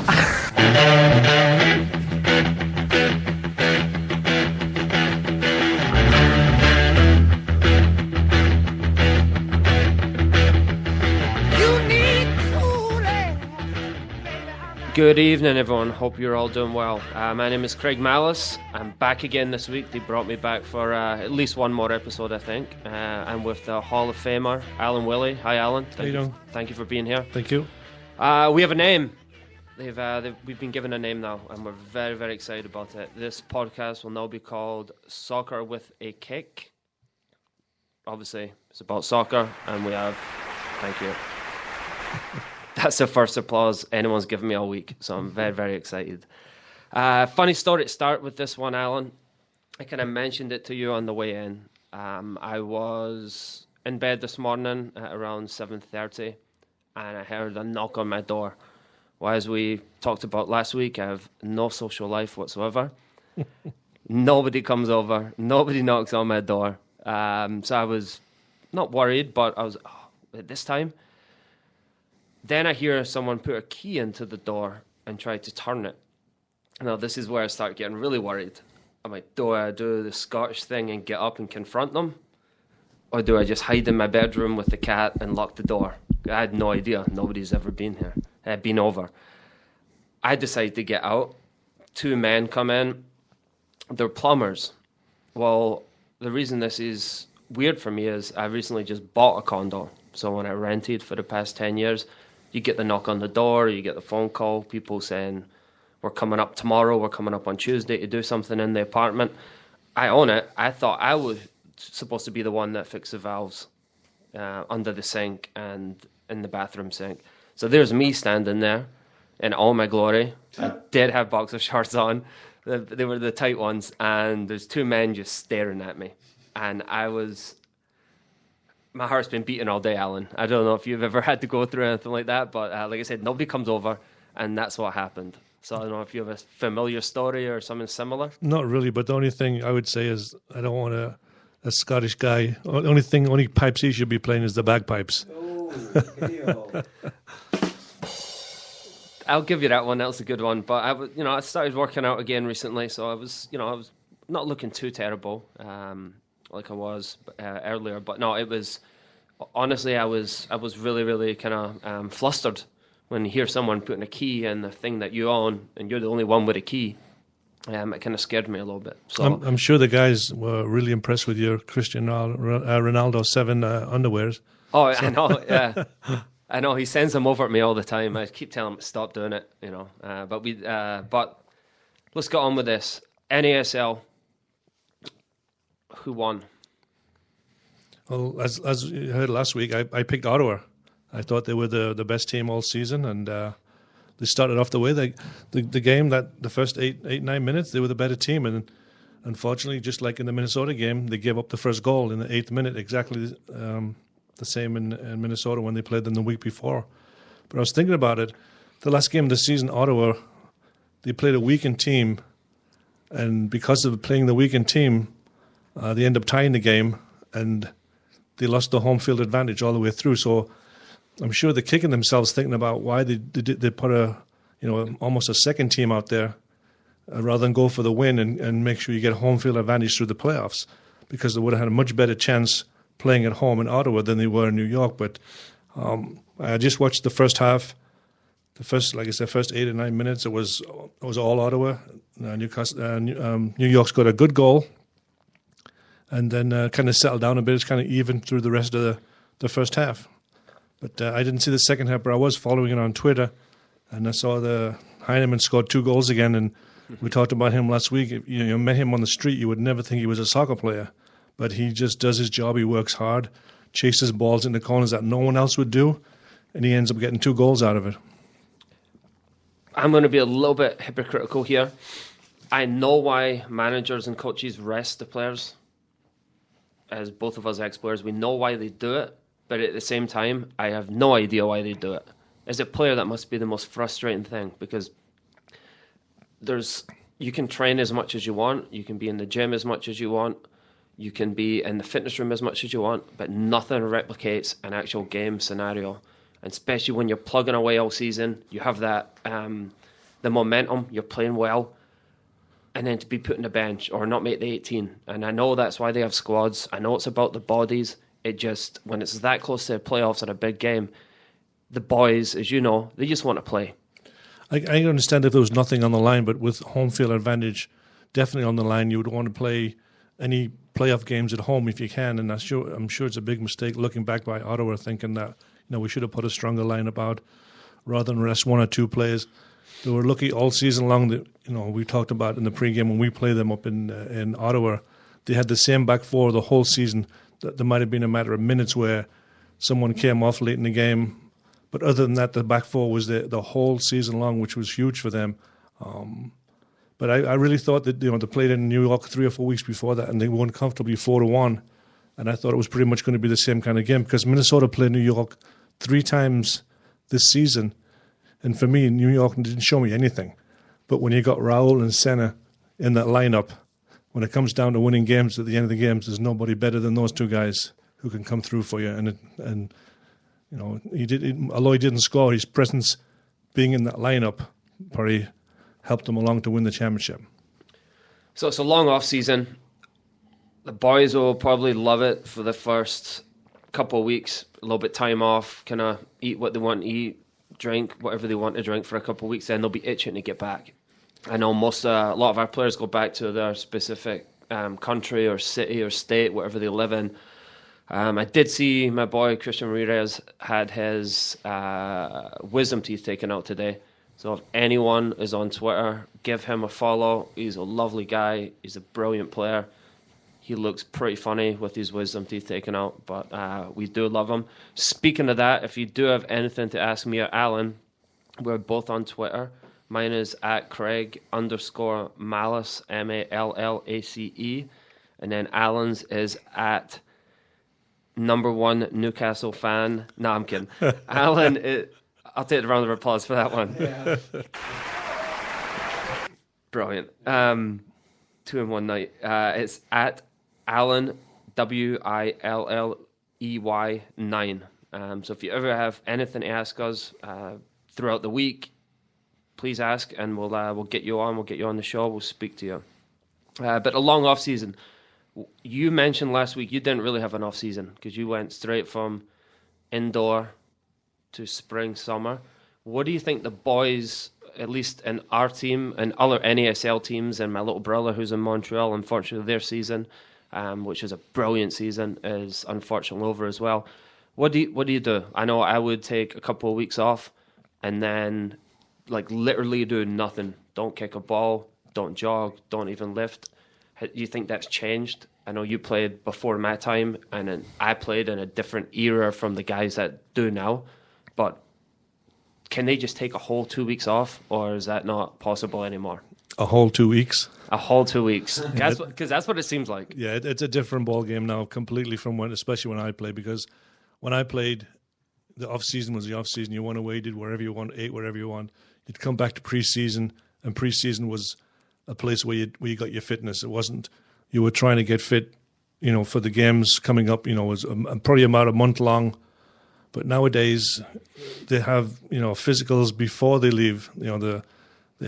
Good evening, everyone. Hope you're all doing well. My name is Craig Malice. I'm back again this week. They brought me back for at least one more episode, I think. I'm with the Hall of Famer, Alan Willie. Hi, Alan. Thank you for being here. Thank you. We have a name. We've been given a name now, and we're very, very excited about it. This podcast will now be called Soccer with a Kick. Obviously, it's about soccer, and we have... Thank you. That's the first applause anyone's given me all week, so I'm very, very excited. Funny story to start with this one, Alan. I kind of mentioned it to you on the way in. I was in bed this morning at around 7:30, and I heard a knock on my door. Well, as we talked about last week, I have no social life whatsoever. Nobody comes over. Nobody knocks on my door. So I was not worried, but I was, at this time... Then I hear someone put a key into the door and try to turn it. Now, this is where I start getting really worried. I'm like, do I do the Scottish thing and get up and confront them? Or do I just hide in my bedroom with the cat and lock the door? I had no idea. Nobody's ever been here. Been over. I decide to get out. Two men come in. They're plumbers. Well, the reason this is weird for me is I recently just bought a condo. So when I rented for the past 10 years... You get the knock on the door, you get the phone call, people saying, we're coming up tomorrow, we're coming up on Tuesday to do something in the apartment. I own it. I thought I was supposed to be the one that fixed the valves under the sink and in the bathroom sink. So there's me standing there in all my glory. I did have boxer shorts on. They were the tight ones. And there's two men just staring at me. And my heart's been beating all day, Alan. I don't know if you've ever had to go through anything like that, but like I said, nobody comes over, and that's what happened. So I don't know if you have a familiar story or something similar. Not really, but the only thing I would say is I don't want a Scottish guy. Only pipes he should be playing is the bagpipes. Oh, I'll give you that one. That was a good one. But I started working out again recently, so I was not looking too terrible. Like I was earlier, but no, it was honestly I was really, really kind of flustered when you hear someone putting a key in the thing that you own and you're the only one with a key. It kind of scared me a little bit. So I'm sure the guys were really impressed with your Cristiano Ronaldo 7 underwears. Oh, so. I know, yeah. I know he sends them over at me all the time. I keep telling him to stop doing it, But let's get on with this. NASL. Who won? Well, as you heard last week, I picked Ottawa. I thought they were the best team all season, and they started off the way. The game, that the first 8-9 minutes, they were the better team, and unfortunately, just like in the Minnesota game, they gave up the first goal in the 8th minute, exactly the same in Minnesota when they played them the week before. But I was thinking about it. The last game of the season, Ottawa, they played a weakened team, and because of playing the weakened team, they end up tying the game, and they lost the home field advantage all the way through. So I'm sure they're kicking themselves thinking about why they put almost a second team out there rather than go for the win and make sure you get home field advantage through the playoffs, because they would have had a much better chance playing at home in Ottawa than they were in New York. But I just watched the first half. The first 8 or 9 minutes, it was all Ottawa. New York's got a good goal. And then kind of settled down a bit. It's kind of even through the rest of the first half. But I didn't see the second half, but I was following it on Twitter. And I saw the Heineman scored 2 goals again. And we talked about him last week. If you met him on the street, you would never think he was a soccer player. But he just does his job. He works hard, chases balls in the corners that no one else would do. And he ends up getting 2 goals out of it. I'm going to be a little bit hypocritical here. I know why managers and coaches rest the players. As both of us ex-players, we know why they do it, but at the same time, I have no idea why they do it. As a player, that must be the most frustrating thing, because you can train as much as you want, you can be in the gym as much as you want, you can be in the fitness room as much as you want, but nothing replicates an actual game scenario. And especially when you're plugging away all season, you have that the momentum, you're playing well, and then to be put on the bench or not make the 18. And I know that's why they have squads. I know it's about the bodies. It just, when it's that close to the playoffs at a big game, the boys, as you know, they just want to play. I understand if there was nothing on the line, but with home field advantage definitely on the line, you would want to play any playoff games at home if you can. And I'm sure it's a big mistake looking back by Ottawa, thinking that we should have put a stronger lineup out rather than rest one or two players. They were lucky all season long that we talked about in the pregame when we played them up in Ottawa. They had the same back four the whole season. There might have been a matter of minutes where someone came off late in the game. But other than that, the back four was the whole season long, which was huge for them. But I really thought that they played in New York 3 or 4 weeks before that, and they won comfortably 4-1. And I thought it was pretty much going to be the same kind of game because Minnesota played New York 3 times this season, and for me, New York didn't show me anything. But when you got Raul and Senna in that lineup, when it comes down to winning games at the end of the games, there's nobody better than those two guys who can come through for you. And although he didn't score, his presence being in that lineup probably helped him along to win the championship. So it's a long off season. The boys will probably love it for the first couple of weeks. A little bit time off, kind of eat what they want to eat, drink whatever they want to drink for a couple of weeks. Then they'll be itching to get back. I know a lot of our players go back to their specific country or city or state, whatever they live in. I did see my boy Christian Ramirez had his wisdom teeth taken out today. So if anyone is on Twitter, give him a follow. He's a lovely guy. He's a brilliant player. He looks pretty funny with his wisdom teeth taken out, but we do love him. Speaking of that, if you do have anything to ask me or Alan, we're both on Twitter. Mine is at Craig_Mallace, Mallace. And then Alan's is at #1 Newcastle fan. No, I'm kidding. Alan, I'll take the round of applause for that one. Yeah. Brilliant. 2 in 1 night. It's at Alan, WILLEY 9. So if you ever have anything to ask us throughout the week, please ask, and we'll get you on. We'll get you on the show. We'll speak to you. But a long off season. You mentioned last week you didn't really have an off season because you went straight from indoor to spring, summer. What do you think the boys, at least in our team and other NASL teams, and my little brother who's in Montreal, unfortunately their season, which is a brilliant season, is unfortunately over as well. What do you do? I know I would take a couple of weeks off and then literally do nothing. Don't kick a ball, don't jog, don't even lift. Do you think that's changed? I know you played before my time, and then I played in a different era from the guys that do now. But can they just take a whole 2 weeks off, or is that not possible anymore? A whole 2 weeks? A whole 2 weeks. Because that's what it seems like. Yeah, it's a different ball game now, completely from especially when I played. Because when I played, the off season was the off season. You went away, did wherever you want, ate wherever you want. You'd come back to preseason, and preseason was a place where you got your fitness. It wasn't you were trying to get fit, for the games coming up. It was probably about a month long. But nowadays, they have physicals before they leave. They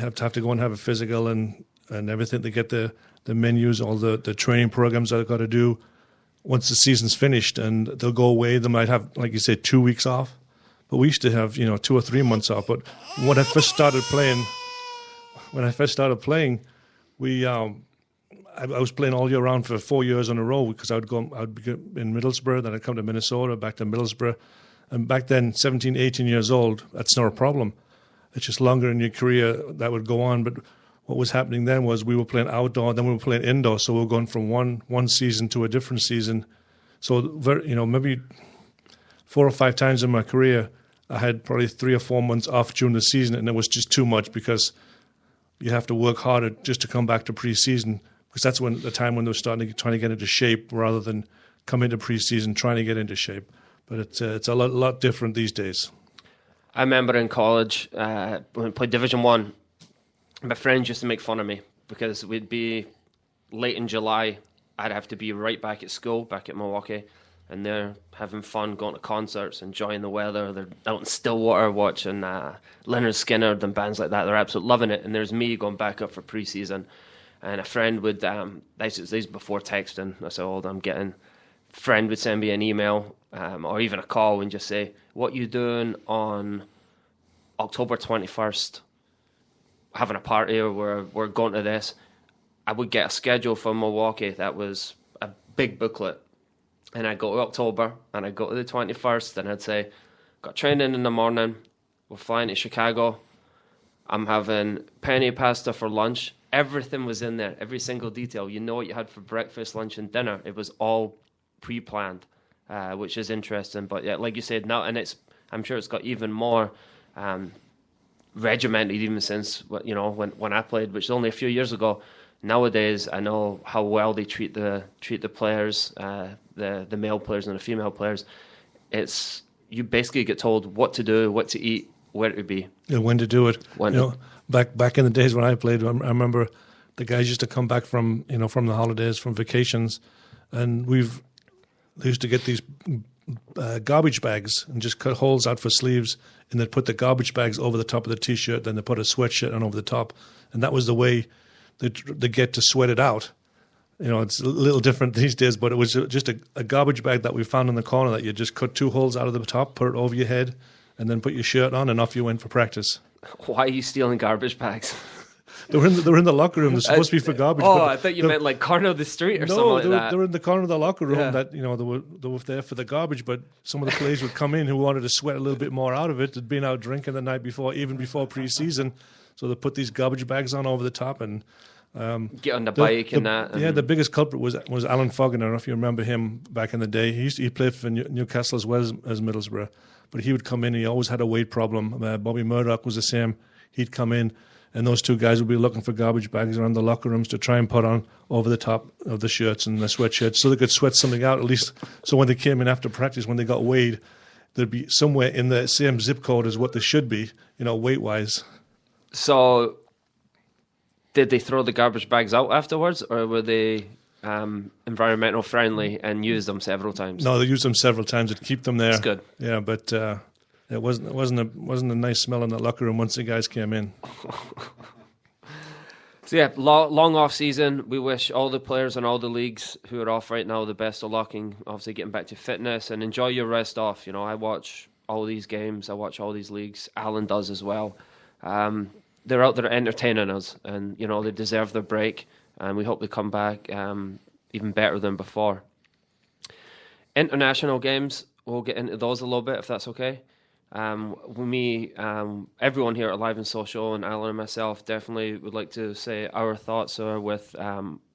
have to go and have a physical and everything. They get the menus, all the training programs that they've got to do. Once the season's finished, and they'll go away. They might have, like you said, 2 weeks off. But we used to have 2 or 3 months off. But when I first started playing, I was playing all year round for 4 years in a row because I'd be in Middlesbrough, then I'd come to Minnesota, back to Middlesbrough. And back then, 17, 18 years old, that's not a problem. It's just longer in your career that would go on. But what was happening then was we were playing outdoor, then we were playing indoor. So we were going from one season to a different season. So, maybe 4 or 5 times in my career, I had probably 3 or 4 months off during the season, and it was just too much because you have to work harder just to come back to preseason, because that's the time when they were trying to get into shape rather than come into preseason trying to get into shape. But it's a lot different these days. I remember in college when I played Division 1, my friends used to make fun of me because we'd be late in July. I'd have to be right back at school, back at Milwaukee, and they're having fun, going to concerts, enjoying the weather. They're out in Stillwater watching Leonard Skinner and bands like that. They're absolutely loving it. And there's me going back up for pre-season, and a friend would, these before texting, that's how old I'm getting, friend would send me an email or even a call and just say, what you doing on October 21st? Having a party, or we're going to this. I would get a schedule from Milwaukee that was a big booklet, and I'd go to October and I'd go to the 21st and I'd say, got training in the morning, we're flying to Chicago, I'm having penne pasta for lunch. Everything was in there, every single detail. You know what you had for breakfast, lunch and dinner. It was all pre-planned, which is interesting. But yeah, like you said, now, and I'm sure it's got even more regimented even since, you know, when I played, which was only a few years ago. Nowadays, I know how well they treat the players, the male players and the female players. It's, you basically get told what to do, what to eat, where to be, and when to do it. Back in the days when I played, I remember the guys used to come back from the holidays, from vacations, and they used to get these garbage bags and just cut holes out for sleeves, and they'd put the garbage bags over the top of the t-shirt, then they put a sweatshirt on over the top, and that was the way they get to sweat it out. You know, it's a little different these days, but it was just a garbage bag that we found in the corner that you just cut 2 holes out of the top, put it over your head, and then put your shirt on, and off you went for practice. Why are you stealing garbage bags? They were in the locker room. They're supposed to be for garbage. Oh, I thought you meant like corner of the street or something like that. They were in the corner of the locker room that, you know, they were there for the garbage, but some of the players would come in who wanted to sweat a little bit more out of it. They'd been out drinking the night before, even before pre-season, so they put these garbage bags on over the top and get on the bike and that. Yeah, the biggest culprit was Alan Fogg. I don't know if you remember him back in the day. He played for Newcastle as well as Middlesbrough, but he would come in. He always had a weight problem. Bobby Murdoch was the same. He'd come in, and those two guys would be looking for garbage bags around the locker rooms to try and put on over the top of the shirts and the sweatshirts so they could sweat something out, at least. So when they came in after practice, when they got weighed, they'd be somewhere in the same zip code as what they should be, you know, weight-wise. So did they throw the garbage bags out afterwards, or were they environmental friendly and used them several times? No, they used them several times to keep them there. That's good. Yeah, but it wasn't a nice smell in the locker room once the guys came in. So yeah, long off season. We wish all the players and all the leagues who are off right now the best of luck in obviously getting back to fitness, and enjoy your rest off. You know, I watch all these games, I watch all these leagues. Alan does as well. They're out there entertaining us, and you know they deserve their break, and we hope they come back even better than before. International games, we'll get into those a little bit if that's okay. Everyone here at Live and Social, and Alan and myself definitely would like to say our thoughts are with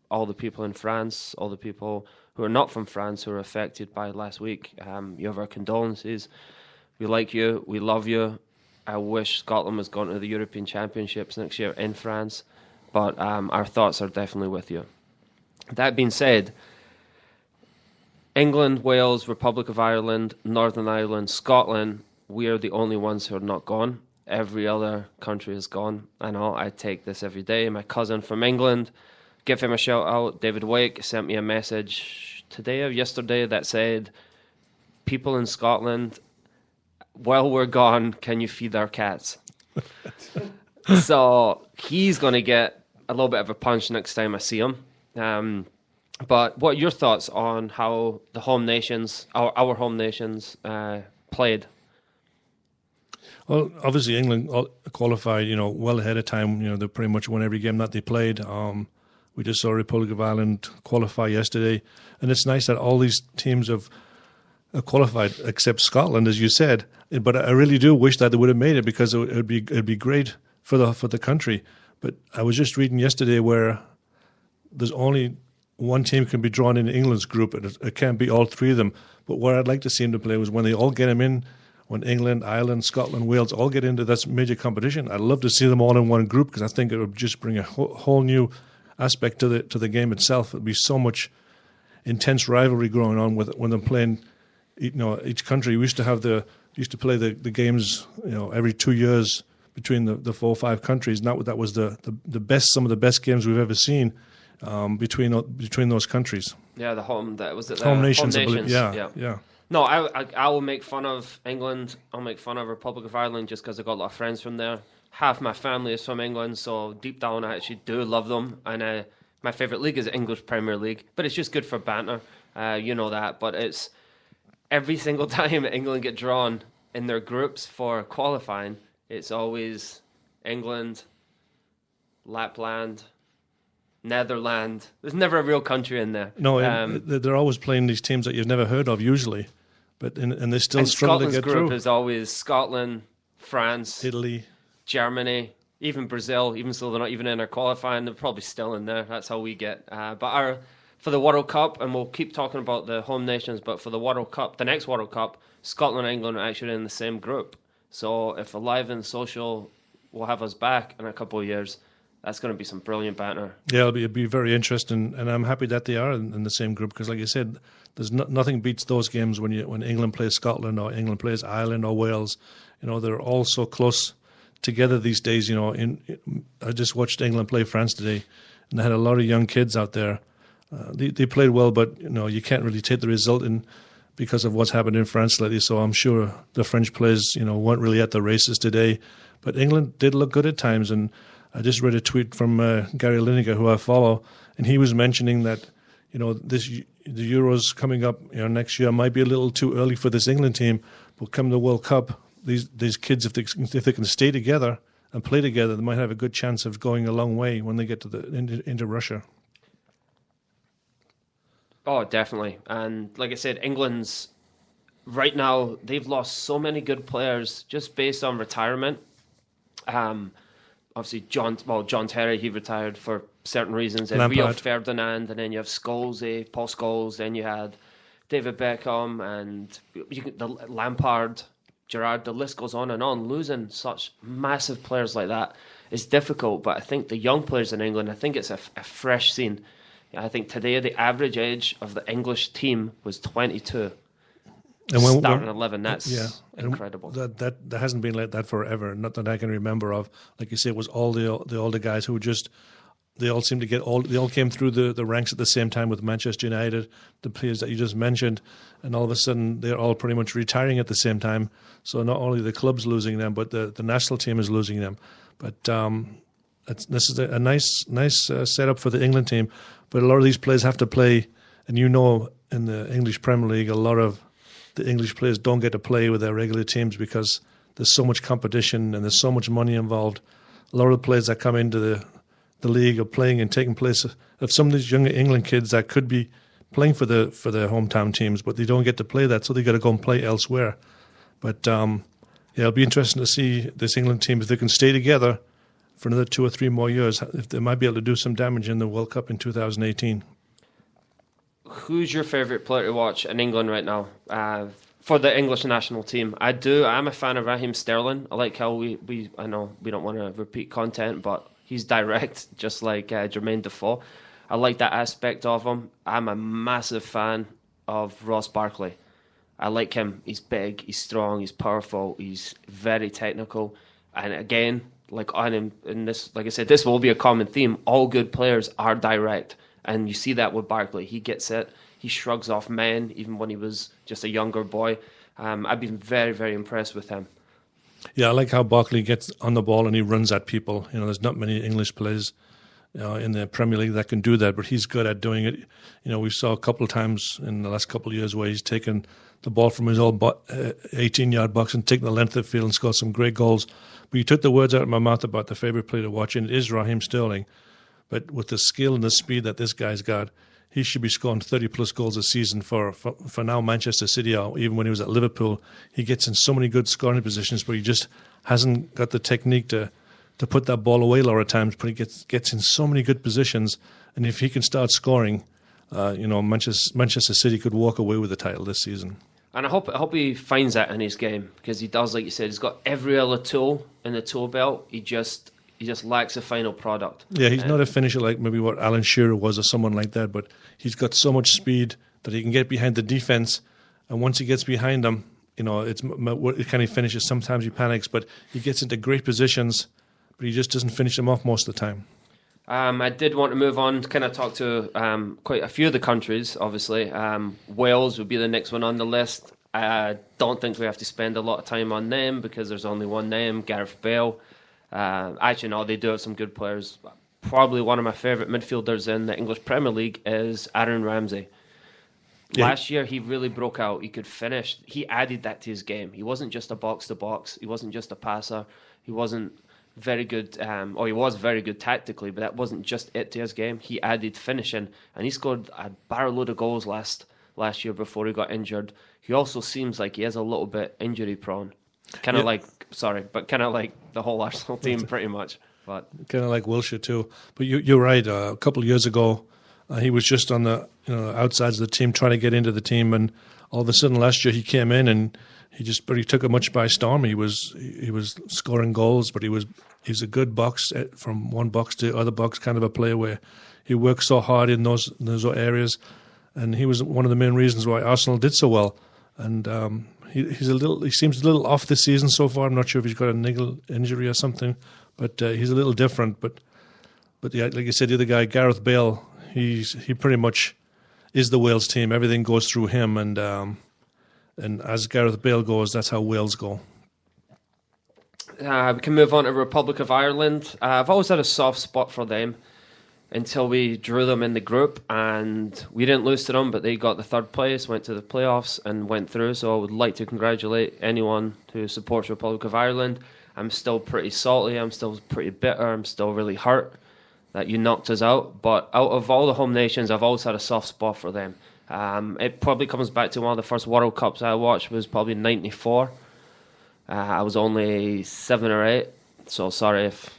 all the people in France, all the people who are not from France who are affected by last week. You have our condolences. We like you, we love you. I wish Scotland was going to the European Championships next year in France, but our thoughts are definitely with you. That being said, England, Wales, Republic of Ireland, Northern Ireland, Scotland, we are the only ones who are not gone. Every other country is gone. I know, I take this every day. My cousin from England, give him a shout out, David Wake, sent me a message today or yesterday that said, people in Scotland, while we're gone, can you feed our cats? So he's going to get a little bit of a punch next time I see him. But what are your thoughts on how the home nations, our home nations, played? Well, obviously England qualified, you know, well ahead of time. You know, they pretty much won every game that they played. We just saw Republic of Ireland qualify yesterday, and it's nice that all these teams have qualified except Scotland, as you said. But I really do wish that they would have made it, because it'd be great for the country. But I was just reading yesterday where there's only one team can be drawn in England's group, and it can't be all three of them. But where I'd like to see them to play was when they all get them in. When England, Ireland, Scotland, Wales all get into this major competition, I'd love to see them all in one group, because I think it would just bring a whole new aspect to the game itself. It'd be so much intense rivalry going on when they're playing. You know, each country used to play the games, you know, every 2 years between the 4 or 5 countries. And that was the best, some of the best games we've ever seen. between those countries. Yeah, the home home nations. I believe. Yeah. No, I will make fun of England. I'll make fun of Republic of Ireland just because I've got a lot of friends from there. Half my family is from England, so deep down I actually do love them. And my favourite league is the English Premier League, but it's just good for banter. You know that. But it's every single time England get drawn in their groups for qualifying, it's always England, Lapland, Netherlands. There's never a real country in there. No, they're always playing these teams that you've never heard of usually, but and they still struggle to get through. Scotland's group is always Scotland, France, Italy, Germany, even Brazil. Even so, they're not even in our qualifying. They're probably still in there. That's how we get. But for the World Cup, and we'll keep talking about the home nations, but for the World Cup, the next World Cup, Scotland and England are actually in the same group. So if Alive and Social will have us back in a couple of years, that's going to be some brilliant banter. Yeah, it'll be very interesting, and I'm happy that they are in the same group because, like you said, there's nothing beats those games when England plays Scotland or England plays Ireland or Wales. You know, they're all so close together these days. You know, I just watched England play France today, and they had a lot of young kids out there. They played well, but you know, you can't really take the result because of what's happened in France lately. So I'm sure the French players, you know, weren't really at the races today, but England did look good at times. And I just read a tweet from Gary Lineker, who I follow, and he was mentioning that, you know, the Euros coming up, you know, next year might be a little too early for this England team, but come the World Cup, these kids, if they can stay together and play together, they might have a good chance of going a long way when they get to into Russia. Oh, definitely. And like I said, England's right now, they've lost so many good players just based on retirement. Obviously, John Terry, he retired for certain reasons. And Rio Ferdinand, and then you have Scholes, Paul Scholes, then you had David Beckham, and Lampard, Gerrard, the list goes on and on. Losing such massive players like that is difficult, but I think the young players in England, I think it's a fresh scene. I think today the average age of the English team was 22. And starting 11, that's incredible. That hasn't been like that forever. Not that I can remember of. Like you say, it was all the older guys who they all seemed to they all came through the ranks at the same time with Manchester United, the players that you just mentioned, and all of a sudden they're all pretty much retiring at the same time. So not only the club's losing them, but the national team is losing them. But this is a nice setup for the England team. But a lot of these players have to play, and you know, in the English Premier League, a lot of the English players don't get to play with their regular teams because there's so much competition and there's so much money involved. A lot of the players that come into the league are playing and taking place of some of these younger England kids that could be playing for their hometown teams, but they don't get to play that, so they got to go and play elsewhere. But it'll be interesting to see this England team, if they can stay together for another 2 or 3 more years, if they might be able to do some damage in the World Cup in 2018. Who's your favourite player to watch in England right now for the English national team? I'm a fan of Raheem Sterling. I like how I know we don't want to repeat content, but he's direct, just like Jermaine Defoe. I like that aspect of him. I'm a massive fan of Ross Barkley. I like him. He's big, he's strong, he's powerful, he's very technical. And again, like I said, this will be a common theme. All good players are direct. And you see that with Barkley. He gets it. He shrugs off men, even when he was just a younger boy. I've been very, very impressed with him. Yeah, I like how Barkley gets on the ball and he runs at people. You know, there's not many English players in the Premier League that can do that, but he's good at doing it. You know, we saw a couple of times in the last couple of years where he's taken the ball from his own 18-yard box and taken the length of the field and scored some great goals. But you took the words out of my mouth about the favourite player to watch, and it is Raheem Sterling. But with the skill and the speed that this guy's got, he should be scoring 30-plus goals a season for now Manchester City, or even when he was at Liverpool. He gets in so many good scoring positions, but he just hasn't got the technique to put that ball away a lot of times, but he gets in so many good positions. And if he can start scoring, Manchester City could walk away with the title this season. And I hope he finds that in his game, because he does, like you said, he's got every other tool in the tool belt. He just lacks a final product. Yeah, he's not a finisher like maybe what Alan Shearer was or someone like that, but he's got so much speed that he can get behind the defense, and once he gets behind them, you know, it kind of finishes. Sometimes he panics, but he gets into great positions, but he just doesn't finish them off most of the time. I did want to move on to kind of talk to quite a few of the countries, obviously. Wales would be the next one on the list. I don't think we have to spend a lot of time on them because there's only one name, Gareth Bale. Actually, no, they do have some good players. Probably one of my favourite midfielders in the English Premier League is Aaron Ramsey. Yeah. Last year, he really broke out. He could finish. He added that to his game. He wasn't just a box-to-box. He wasn't just a passer. He wasn't very good, or he was very good tactically, but that wasn't just it to his game. He added finishing, and he scored a barrel load of goals last year before he got injured. He also seems like he is a little bit injury prone. Kind of like the whole Arsenal team pretty much. But kind of like Wilshere too. But you're right. A couple of years ago, he was just on the outsides of the team, trying to get into the team, and all of a sudden last year he came in and he took it much by storm. He was scoring goals, but he's a good box from one box to other box kind of a player where he worked so hard in those areas, and he was one of the main reasons why Arsenal did so well. And he seems a little off this season so far. I'm not sure if he's got a niggle injury or something, but he's a little different. But yeah, like you said, the other guy, Gareth Bale, he pretty much is the Wales team. Everything goes through him, and as Gareth Bale goes, that's how Wales go. We can move on to Republic of Ireland. I've always had a soft spot for them until we drew them in the group, and we didn't lose to them, but they got the third place, went to the playoffs, and went through. So I would like to congratulate anyone who supports Republic of Ireland. I'm still pretty salty. I'm still pretty bitter. I'm still really hurt that you knocked us out. But out of all the home nations, I've always had a soft spot for them. It probably comes back to one of the first World Cups I watched was probably '94. I was only 7 or 8, so sorry if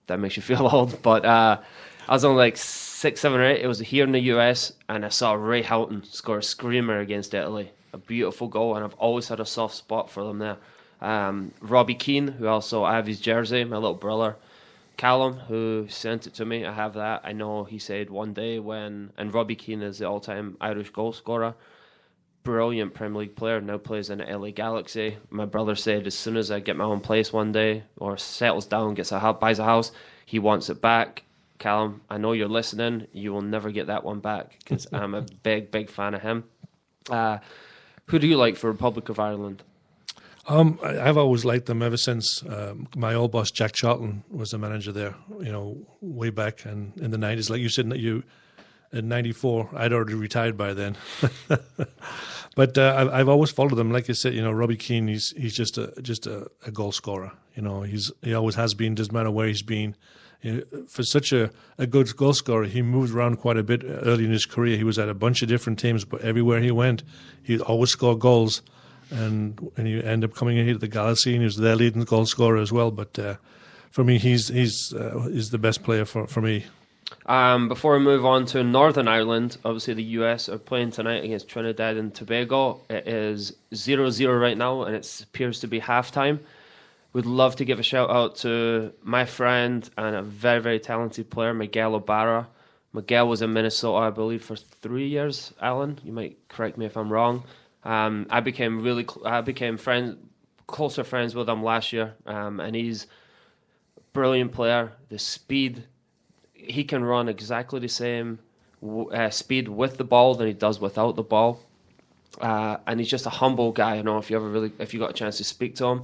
that makes you feel old. But I was only like 6, 7 or 8. It was here in the US, and I saw Ray Houghton score a screamer against Italy. A beautiful goal, and I've always had a soft spot for them there. Robbie Keane, who also I have his jersey, my little brother. Callum, who sent it to me, I have that. I know he said one day and Robbie Keane is the all-time Irish goal scorer. Brilliant Premier League player, now plays in the LA Galaxy. My brother said as soon as I get my own place one day, or settles down, buys a house, he wants it back. Callum, I know you're listening. You will never get that one back because I'm a big fan of him. Who do you like for Republic of Ireland? I've always liked them ever since my old boss Jack Charlton was the manager there. Way back in the 90s. Like you said, in '94, I'd already retired by then. But I've always followed them. Like I said, Robbie Keane, he's just a goal scorer. He always has been. Doesn't matter where he's been. For such a good goal scorer, he moved around quite a bit early in his career. He was at a bunch of different teams, but everywhere he went, he'd always score goals. And he ended up coming in here to the Galaxy, and he was their leading goal scorer as well. But for me, he's the best player for me. Before we move on to Northern Ireland, obviously the US are playing tonight against Trinidad and Tobago. It is 0-0 right now, and it appears to be halftime. Would love to give a shout out to my friend and a very, very talented player, Miguel O'Barra. Miguel was in Minnesota, I believe, for 3 years. Alan, you might correct me if I'm wrong. I became closer friends with him last year, and he's a brilliant player. The speed, he can run exactly the same speed with the ball than he does without the ball, and he's just a humble guy. If you got a chance to speak to him,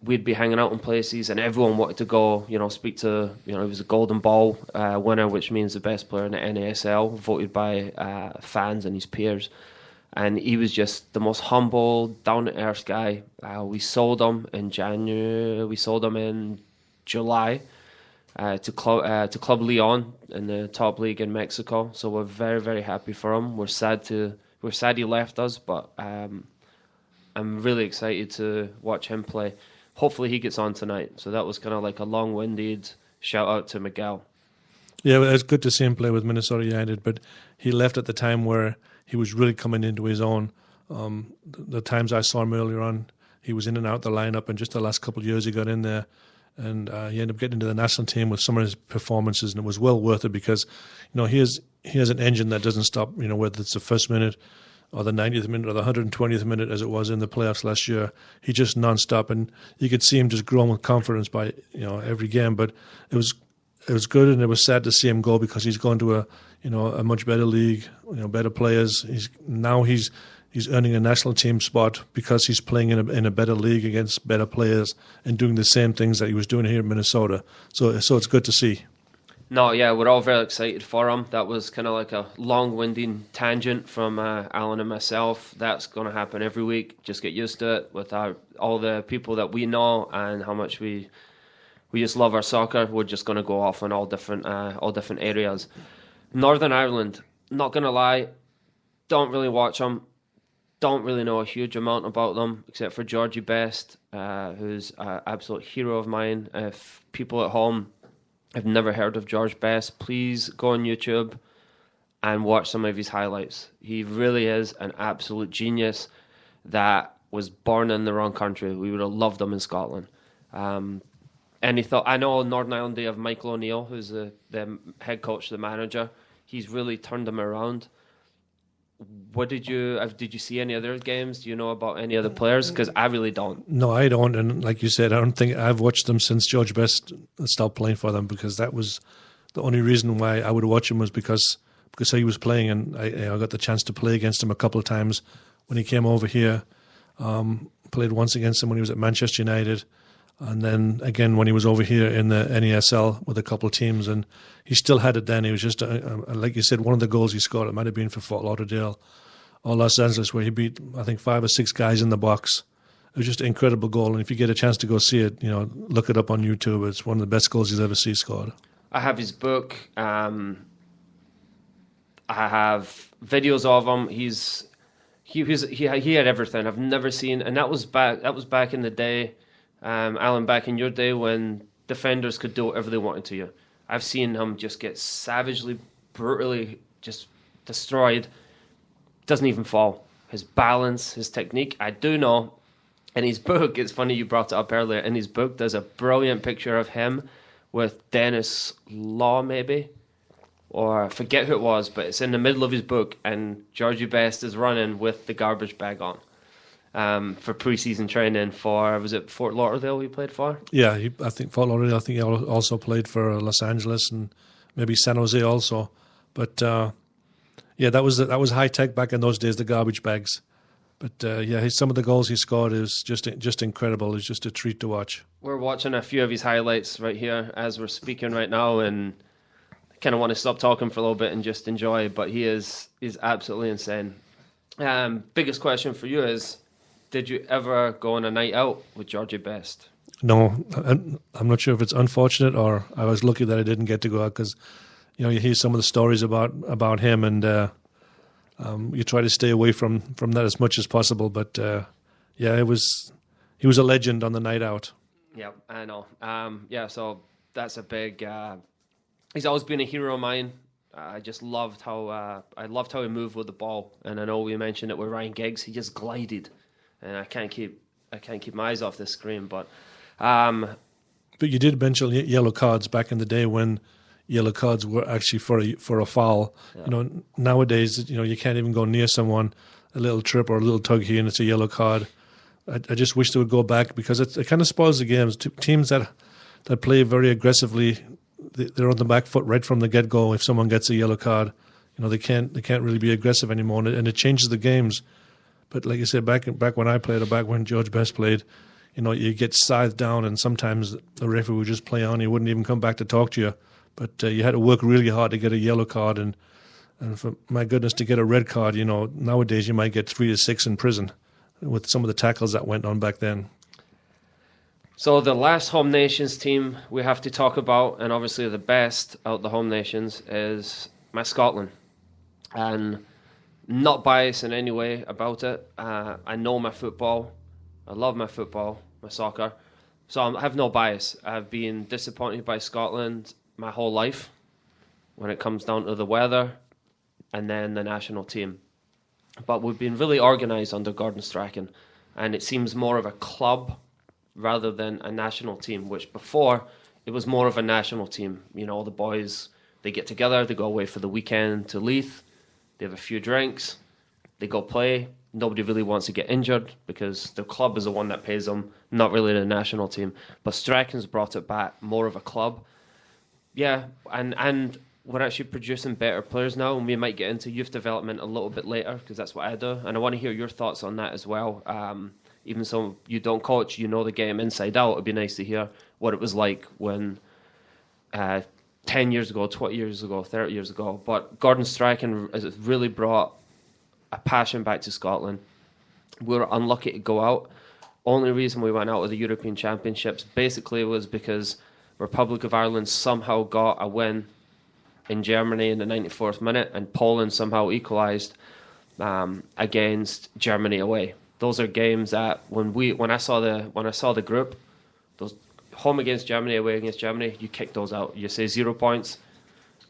we'd be hanging out in places, and everyone wanted to go, speak to. He was a Golden Ball winner, which means the best player in the NASL, voted by fans and his peers. And he was just the most humble, down-to-earth guy. We sold him in January. We sold him in July to Club Leon in the top league in Mexico. So we're very, very happy for him. We're sad he left us, but I'm really excited to watch him play. Hopefully he gets on tonight. So that was kind of like a long-winded shout-out to Miguel. Yeah, well, it's good to see him play with Minnesota United, but he left at the time where he was really coming into his own. The times I saw him earlier on, he was in and out the lineup, and just the last couple of years he got in there, and he ended up getting into the national team with some of his performances, and it was well worth it because, he has an engine that doesn't stop. Whether it's the first minute or the 90th minute or the 120th minute, as it was in the playoffs last year, he just non-stop, and you could see him just growing with confidence by every game. But it it was good, and it was sad to see him go because he's gone to a much better league, better players. He's earning a national team spot because he's playing in a better league against better players and doing the same things that he was doing here in Minnesota. So it's good to see. No, yeah, we're all very excited for him. That was kind of like a long-winding tangent from Alan and myself. That's going to happen every week. Just get used to it with all the people that we know and how much we just love our soccer. We're just going to go off on all different areas. Northern Ireland, not going to lie, don't really watch them. Don't really know a huge amount about them, except for Georgie Best, who's an absolute hero of mine. If people at home have never heard of George Best, please go on YouTube and watch some of his highlights. He really is an absolute genius that was born in the wrong country. We would have loved him in Scotland. And he thought, I know Northern Ireland, they have Michael O'Neill, who's the head coach, the manager. He's really turned them around. What did you see any other games? Do you know about any other players? Because I really don't. No, I don't. And like you said, I don't think I've watched them since George Best stopped playing for them, because that was the only reason why I would watch him, was because he was playing, and I got the chance to play against him a couple of times when he came over here. Played once against him when he was at Manchester United, and then again when he was over here in the NASL with a couple of teams, and he still had it then. He was just, like you said, one of the goals he scored, it might have been for Fort Lauderdale or Los Angeles, where he beat, I think, 5 or 6 guys in the box. It was just an incredible goal, and if you get a chance to go see it, look it up on YouTube. It's one of the best goals he's ever seen scored. I have his book. I have videos of him. He had everything. I've never seen, and that was back in the day, Alan, back in your day when defenders could do whatever they wanted to you. I've seen him just get savagely, brutally just destroyed. Doesn't even fall. His balance, his technique, I do know. In his book, it's funny you brought it up earlier, in his book there's a brilliant picture of him with Dennis Law, maybe, or I forget who it was, but it's in the middle of his book, and Georgie Best is running with the garbage bag on. For pre-season training for, was it Fort Lauderdale he played for? Yeah, I think Fort Lauderdale. I think he also played for Los Angeles and maybe San Jose also. But that was high tech back in those days, the garbage bags. But some of the goals he scored is just incredible. It's just a treat to watch. We're watching a few of his highlights right here as we're speaking right now, and I kind of want to stop talking for a little bit and just enjoy. But he's absolutely insane. Biggest question for you is, did you ever go on a night out with Georgie Best? No, I'm not sure if it's unfortunate or I was lucky that I didn't get to go out, because you hear some of the stories about him, and you try to stay away from that as much as possible. But he was a legend on the night out. Yeah, I know. So that's a big. He's always been a hero of mine. I just loved how he moved with the ball, and I know we mentioned it with Ryan Giggs. He just glided. And I can't keep my eyes off this screen, but you did mention yellow cards back in the day when yellow cards were actually for a foul. Yeah. Nowadays, you can't even go near someone, a little trip or a little tug here, and it's a yellow card. I just wish they would go back, because it kind of spoils the games. Teams that play very aggressively, they're on the back foot right from the get go. If someone gets a yellow card, they can't really be aggressive anymore, and it changes the games. But like you said, back when I played, or back when George Best played, you get scythed down, and sometimes the referee would just play on. He wouldn't even come back to talk to you. But you had to work really hard to get a yellow card, and for my goodness, to get a red card, nowadays you might get 3 to 6 in prison with some of the tackles that went on back then. So the last home nations team we have to talk about, and obviously the best out of the home nations, is my Scotland. And not biased in any way about it. I know my football. I love my football, my soccer. So I have no bias. I've been disappointed by Scotland my whole life when it comes down to the weather and then the national team. But we've been really organised under Gordon Strachan, and it seems more of a club rather than a national team, which before it was more of a national team. The boys, they get together, they go away for the weekend to Leith. They have a few drinks, they go play. Nobody really wants to get injured because the club is the one that pays them, not really the national team. But Strachan's brought it back, more of a club. Yeah, and we're actually producing better players now, and we might get into youth development a little bit later because that's what I do, and I want to hear your thoughts on that as well. Even so, you don't coach, you know the game inside out. It'd be nice to hear what it was like when 10 years ago, 20 years ago, 30 years ago. But Gordon Strachan has really brought a passion back to Scotland. We were unlucky to go out. Only reason we went out of the European Championships basically was because Republic of Ireland somehow got a win in Germany in the 94th minute, and Poland somehow equalised against Germany away. Those are games that when I saw the group, those home against Germany, away against Germany, you kick those out. You say 0 points,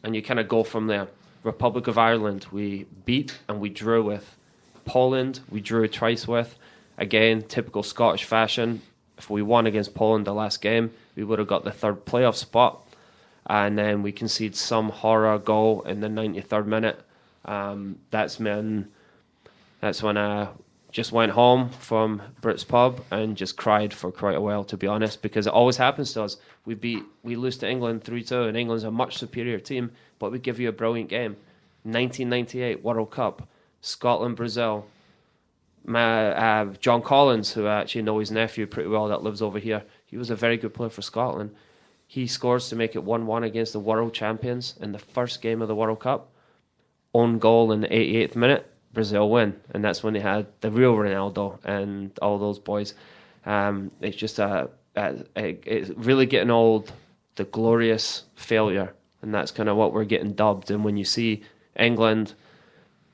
and you kind of go from there. Republic of Ireland, we beat and we drew with. Poland, we drew twice with. Again, typical Scottish fashion. If we won against Poland the last game, we would have got the third playoff spot. And then we conceded some horror goal in the 93rd minute. That's when I just went home from Brit's pub and just cried for quite a while, to be honest, because it always happens to us. We lose to England 3-2, and England's a much superior team, but we give you a brilliant game. 1998 World Cup, Scotland, Brazil. John Collins, who I actually know his nephew pretty well that lives over here, he was a very good player for Scotland. He scores to make it 1-1 against the world champions in the first game of the World Cup. Own goal in the 88th minute, Brazil win. And that's when they had the real Ronaldo and all those boys. It's just it's really getting old, the glorious failure. And that's kind of what we're getting dubbed. And when you see England,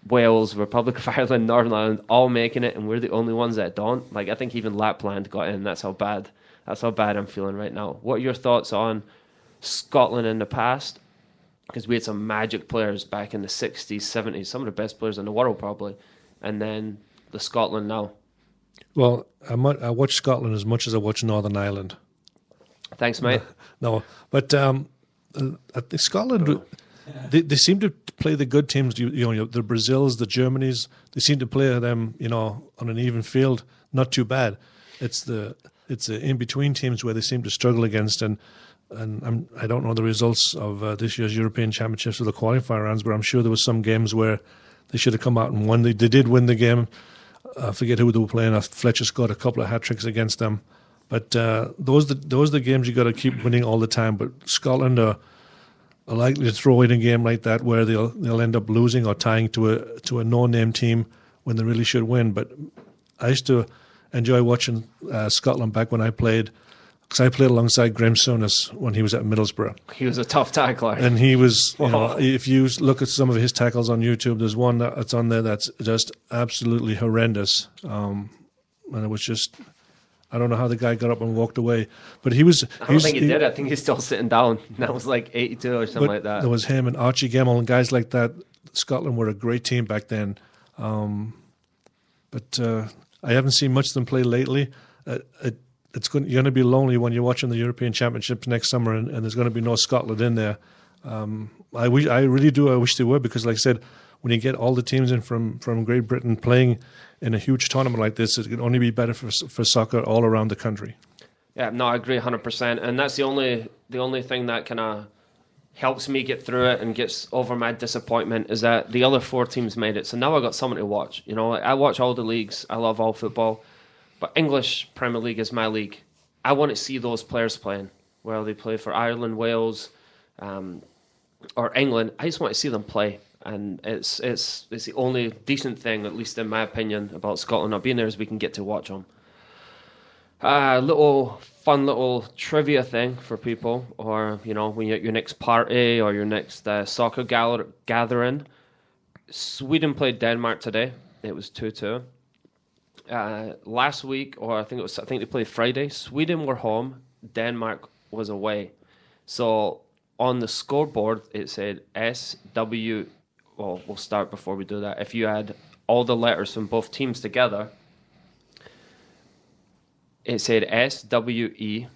Wales, Republic of Ireland, Northern Ireland all making it, and we're the only ones that don't. Like, I think even Lapland got in. That's how bad I'm feeling right now. What are your thoughts on Scotland in the past? Because we had some magic players back in the 60s, 70s, some of the best players in the world probably, and then the Scotland now. Well, I watch Scotland as much as I watch Northern Ireland. Thanks, mate. No, but I think Scotland, they seem to play the good teams. The Brazils, the Germanys. They seem to play them, on an even field. Not too bad. It's the in between teams where they seem to struggle against. And I don't know the results of this year's European Championships or the qualifier rounds, but I'm sure there was some games where they should have come out and won. They did win the game. I forget who they were playing. Fletcher scored a couple of hat tricks against them. But those are the games you got to keep winning all the time. But Scotland are likely to throw in a game like that where they'll end up losing or tying to a no-name team when they really should win. But I used to enjoy watching Scotland back when I played, because I played alongside Graham Souness when he was at Middlesbrough. He was a tough tackler. And he was, if you look at some of his tackles on YouTube, there's one that's on there that's just absolutely horrendous. And it was just, I don't know how the guy got up and walked away. But he was... I don't think he did. I think he's still sitting down. That was like 82 or something like that. There was him and Archie Gemmell and guys like that. Scotland were a great team back then. But I haven't seen much of them play lately. You're going to be lonely when you're watching the European Championships next summer, and there's going to be no Scotland in there. I really do. I wish they were, because, like I said, when you get all the teams in from Great Britain playing in a huge tournament like this, it can only be better for soccer all around the country. Yeah, no, I agree 100%, and that's the only thing that kind of helps me get through it and gets over my disappointment is that the other four teams made it. So now I got someone to watch. I watch all the leagues. I love all football. But English Premier League is my league. I want to see those players playing, whether they play for Ireland, Wales, or England. I just want to see them play, and it's the only decent thing, at least in my opinion, about Scotland not being there, is we can get to watch them. Fun little trivia thing for people, or when you're at your next party or your next soccer gathering. Sweden played Denmark today. It was 2-2. Last week, or I think they played Friday. Sweden were home, Denmark was away. So on the scoreboard it said SW. Well, we'll start before we do that. If you add all the letters from both teams together, it said SWE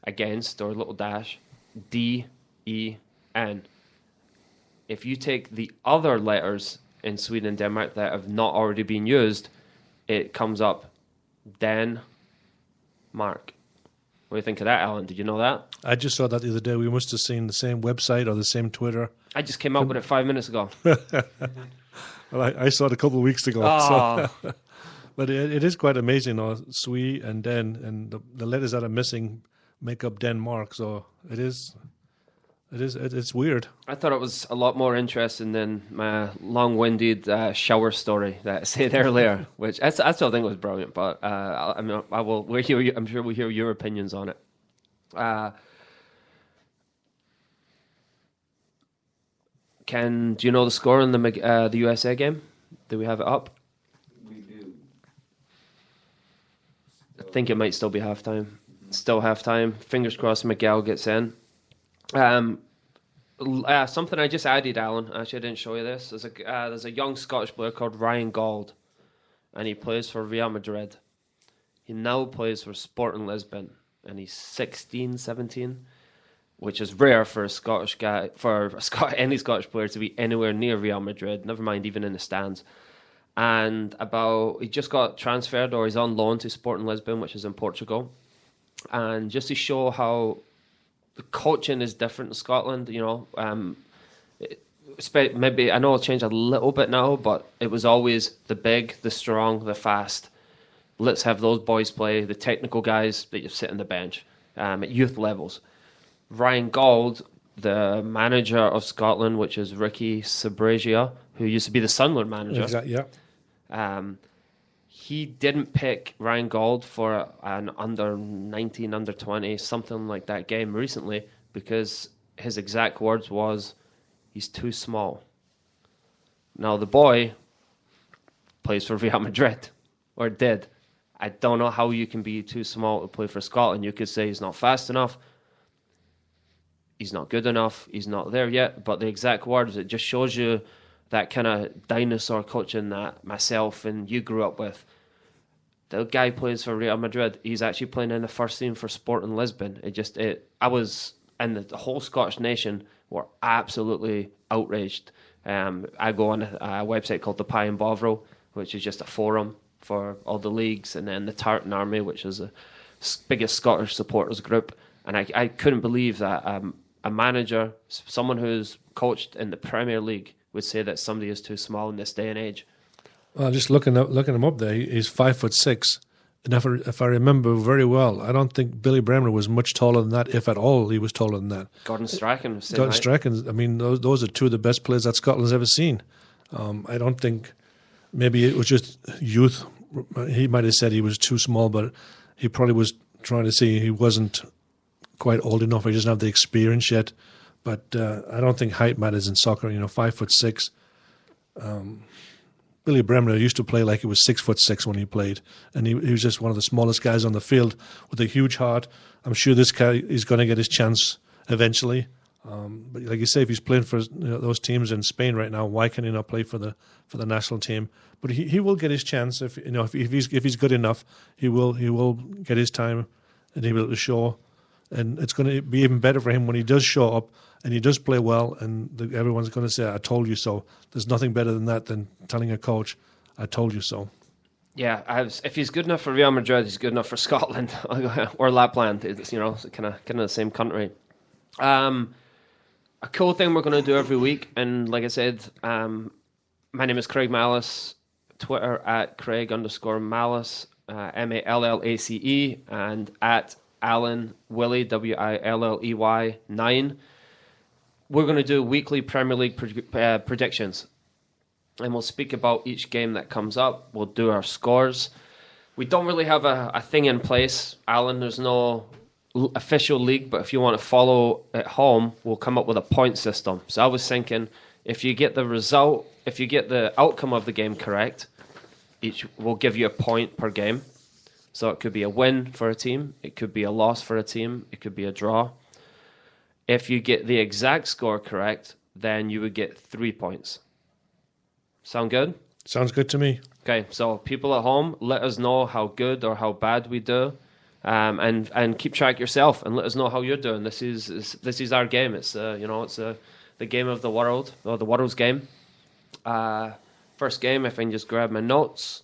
against, or a little dash, DEN. If you take the other letters in Sweden and Denmark that have not already been used, it comes up Denmark. What do you think of that, Alan? Did you know that? I just saw that the other day. We must have seen the same website or the same Twitter. I just came up with it 5 minutes ago. Well, I saw it a couple of weeks ago. Oh. So. But it is quite amazing, Sui and Den, and the letters that are missing make up Denmark. So it's weird. I thought it was a lot more interesting than my long-winded shower story that I said earlier, which I still think was brilliant. But I mean, I'm sure we'll hear your opinions on it. Do you know the score in the USA game? Do we have it up? We do. I think it might still be halftime. Still halftime. Fingers crossed Miguel gets in. Something I just added, Alan. Actually, I didn't show you this. There's a young Scottish player called Ryan Gauld, and he plays for Real Madrid. He now plays for Sporting Lisbon, and he's 16, 17, which is rare for a Scottish guy, any Scottish player to be anywhere near Real Madrid. Never mind even in the stands. And he just got transferred, or he's on loan to Sporting Lisbon, which is in Portugal. And just to show how the coaching is different in Scotland, maybe I know it'll change a little bit now, but it was always the big, the strong, the fast. Let's have those boys play, the technical guys that you sit on the bench at youth levels. Ryan Gauld, the manager of Scotland, which is Ricky Sabragia, who used to be the Sunderland manager. Exactly, yeah. He didn't pick Ryan Gauld for an under 19, under 20, something like that game recently, because his exact words was, he's too small. Now the boy plays for Real Madrid, or did. I don't know how you can be too small to play for Scotland. You could say he's not fast enough, he's not good enough, he's not there yet, but the exact words, it just shows you that kind of dinosaur coaching that myself and you grew up with. The guy plays for Real Madrid. He's actually playing in the first team for Sporting Lisbon. And the whole Scottish nation were absolutely outraged. I go on a website called the Pie and Bovril, which is just a forum for all the leagues, and then the Tartan Army, which is the biggest Scottish supporters group. And I couldn't believe that a manager, someone who's coached in the Premier League, would say that somebody is too small in this day and age. Well, just looking him up there, he's 5'6", and if I remember very well, I don't think Billy Bremner was much taller than that, if at all. He was taller than that. Gordon Strachan. Gordon Strachan. I mean, those are two of the best players that Scotland's ever seen. I don't think maybe it was just youth. He might have said he was too small, but he probably was trying to say he wasn't quite old enough. He doesn't have the experience yet. But I don't think height matters in soccer. 5'6". Billy Bremner used to play like he was 6'6" when he played, and he was just one of the smallest guys on the field with a huge heart. I'm sure this guy is going to get his chance eventually. But like you say, if he's playing for those teams in Spain right now, why can he not play for the national team? But he will get his chance if he's good enough. He will get his time, and he'll be able to show. And it's going to be even better for him when he does show up and he does play well, and everyone's going to say, "I told you so." There's nothing better than that, than telling a coach, "I told you so." Yeah, if he's good enough for Real Madrid, he's good enough for Scotland or Lapland. It's kind of the same country. A cool thing we're going to do every week, and like I said, my name is Craig Malice. Twitter at Craig_Malice, Mallace, and at Alan Willey, Willey 9. We're going to do weekly Premier League predictions, and we'll speak about each game that comes up. We'll do our scores. We don't really have a thing in place, Alan. There's no official league, but if you want to follow at home, we'll come up with a point system. So I was thinking, if you get the outcome of the game correct, each will give you a point per game. So it could be a win for a team, it could be a loss for a team, it could be a draw. If you get the exact score correct, then you would get 3 points. Sound good? Sounds good to me. Okay, so people at home, let us know how good or how bad we do, and keep track yourself and let us know how you're doing. This is our game. It's the game of the world, or the world's game. First game, if I can just grab my notes.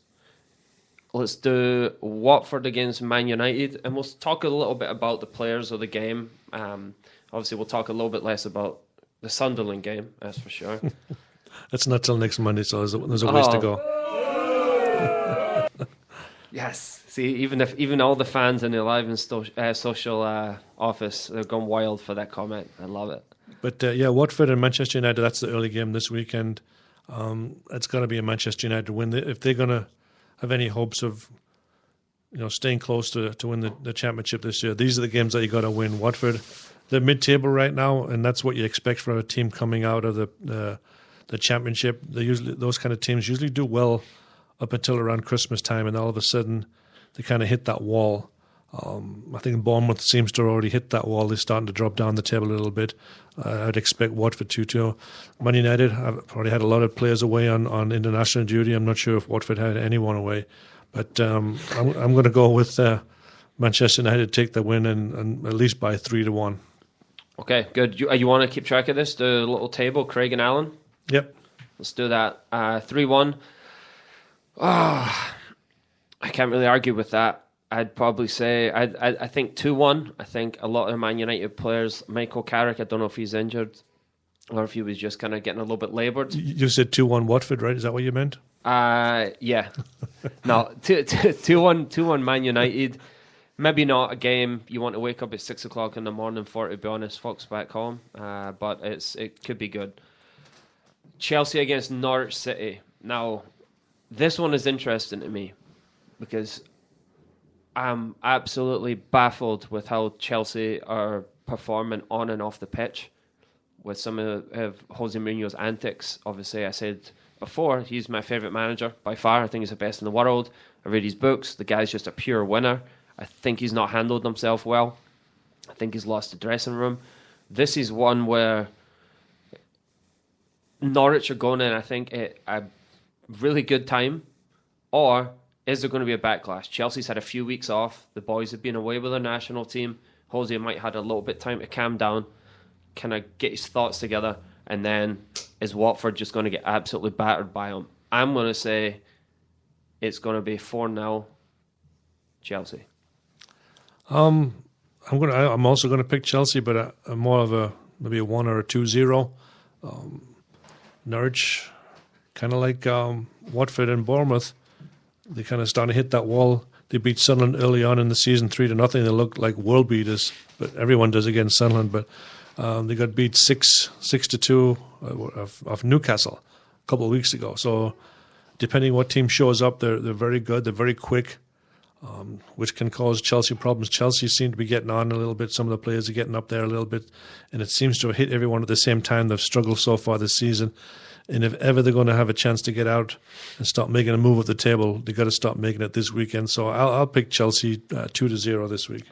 let's do Watford against Man United, and we'll talk a little bit about the players of the game. Obviously, we'll talk a little bit less about the Sunderland game, that's for sure. It's not till next Monday, so there's a ways to go. Yes. See, even all the fans in the Live and Social office, they're gone wild for that comment. I love it. But Watford and Manchester United, that's the early game this weekend. It's got to be a Manchester United win. If they're going to have any hopes of staying close to win the championship this year, these are the games that you got to win. Watford, they're mid-table right now, and that's what you expect from a team coming out of the championship. Those kind of teams usually do well up until around Christmas time, and all of a sudden they kind of hit that wall. I think Bournemouth seems to have already hit that wall. They're starting to drop down the table a little bit. I'd expect Watford to. Man United have probably had a lot of players away on international duty. I'm not sure if Watford had anyone away. But I'm going to go with Manchester United to take the win and at least by 3-1. Okay, good. You want to keep track of this, the little table, Craig and Alan? Yep. Let's do that. 3-1. I can't really argue with that. I'd probably say I think 2-1. I think a lot of Man United players, Michael Carrick, I don't know if he's injured or if he was just kind of getting a little bit laboured. You said 2-1 Watford, right? Is that what you meant? Yeah. No, 2-1 Man United. Maybe not a game you want to wake up at 6 o'clock in the morning for, to be honest, folks back home. But it could be good. Chelsea against Norwich City. Now, this one is interesting to me because I'm absolutely baffled with how Chelsea are performing on and off the pitch with some of Jose Mourinho's antics. Obviously, I said before, he's my favourite manager by far. I think he's the best in the world. I read his books. The guy's just a pure winner. I think he's not handled himself well. I think he's lost the dressing room. This is one where Norwich are going in, I think, at a really good time, or is there going to be a backlash? Chelsea's had a few weeks off. The boys have been away with their national team. Jose might have had a little bit of time to calm down, kind of get his thoughts together, and then is Watford just going to get absolutely battered by him? I'm going to say it's going to be 4-0 Chelsea. I'm also going to pick Chelsea, but more of maybe a 1 or a 2-0. Norwich, kind of like Watford and Bournemouth, they kind of started to hit that wall. They beat Sunderland early on in the season 3-0. They looked like world beaters, but everyone does against Sunderland. But they got beat 6-2 of Newcastle a couple of weeks ago. So depending what team shows up, they're very good. They're very quick, which can cause Chelsea problems. Chelsea seem to be getting on a little bit. Some of the players are getting up there a little bit, and it seems to have hit everyone at the same time. They've struggled so far this season. And if ever they're going to have a chance to get out and start making a move at the table, they've got to start making it this weekend. So I'll pick Chelsea 2-0 this week.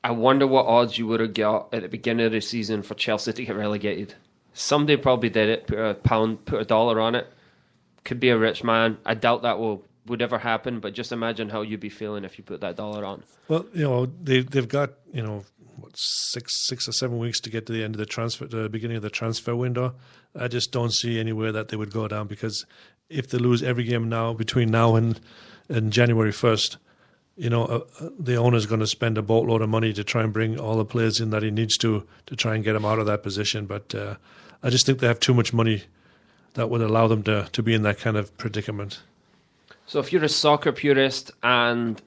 I wonder what odds you would have got at the beginning of the season for Chelsea to get relegated. Somebody probably did it, put a dollar on it. Could be a rich man. I doubt that would ever happen, but just imagine how you'd be feeling if you put that dollar on. Well, they've got, 6 or 7 weeks to get to the end of the beginning of the transfer window. I just don't see anywhere that they would go down, because if they lose every game now between now and January 1st, the owner's going to spend a boatload of money to try and bring all the players in that he needs to try and get them out of that position. But I just think they have too much money that would allow them to be in that kind of predicament. So if you're a soccer purist and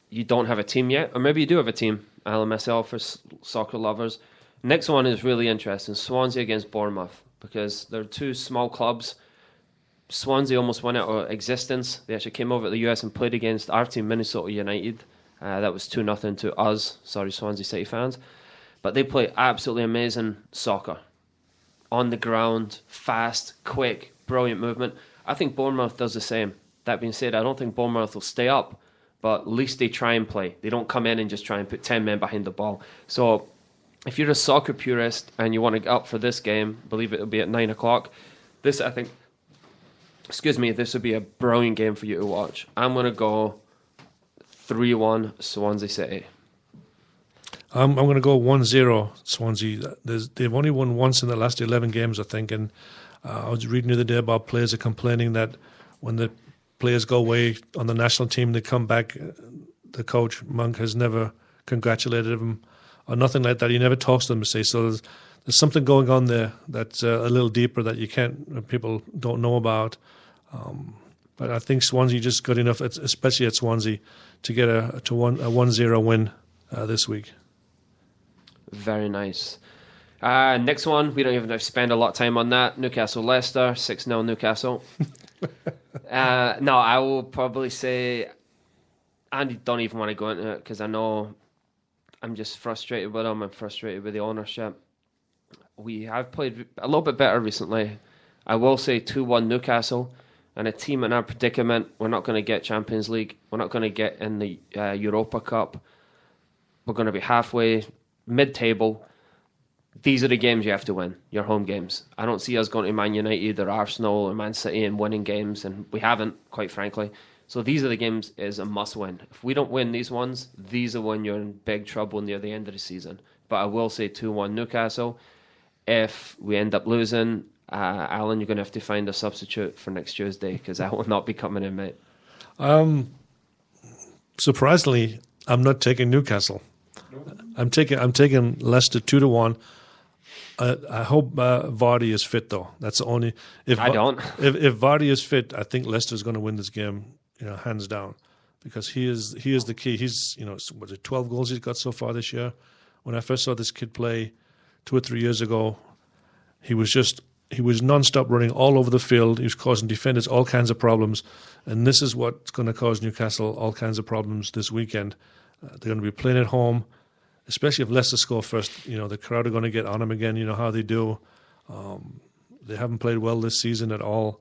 you don't have a team yet, or maybe you do have a team, Alan, myself, for soccer lovers, next one is really interesting. Swansea against Bournemouth, because they're two small clubs. Swansea almost went out of existence. They actually came over to the US and played against our team, Minnesota United. That was 2-0 to us. Sorry, Swansea City fans. But they play absolutely amazing soccer. On the ground, fast, quick, brilliant movement. I think Bournemouth does the same. That being said, I don't think Bournemouth will stay up, but at least they try and play. They don't come in and just try and put 10 men behind the ball. So if you're a soccer purist and you want to get up for this game, I believe it will be at 9 o'clock. This would be a brilliant game for you to watch. I'm going to go 3-1 Swansea City. I'm going to go 1-0 Swansea. They've only won once in the last 11 games, I think. And I was reading the other day about players are complaining that when the players go away on the national team, they come back. The coach, Monk, has never congratulated him or nothing like that. He never talks to them, say. So there's something going on there that's a little deeper that people don't know about. But I think Swansea just good enough, especially at Swansea, to get a 1-0 win this week. Very nice. Next one, we don't even have to spend a lot of time on that. Newcastle-Leicester, 6-0 Newcastle. No, I will probably say, I don't even want to go into it because I know I'm just frustrated with them. I'm frustrated with the ownership. We have played a little bit better recently. I will say 2-1 Newcastle, and a team in our predicament. We're not going to get Champions League. We're not going to get in the Europa Cup. We're going to be halfway, mid-table. These are the games you have to win, your home games. I don't see us going to Man United or Arsenal or Man City and winning games, and we haven't, quite frankly. So these are the games is a must-win. If we don't win these ones, these are when you're in big trouble near the end of the season. But I will say 2-1 Newcastle. If we end up losing, Alan, you're going to have to find a substitute for next Tuesday because I will not be coming in, mate. Surprisingly, I'm not taking Newcastle. I'm taking Leicester 2-1. I hope Vardy is fit though. That's the only. If Vardy is fit, I think Leicester is going to win this game, hands down, because he is the key. He's 12 goals he's got so far this year. When I first saw this kid play 2 or 3 years ago, he was non-stop running all over the field. He was causing defenders all kinds of problems, and this is what's going to cause Newcastle all kinds of problems this weekend. They're going to be playing at home, especially if Leicester score first. The crowd are going to get on them again. You know how they do. They haven't played well this season at all.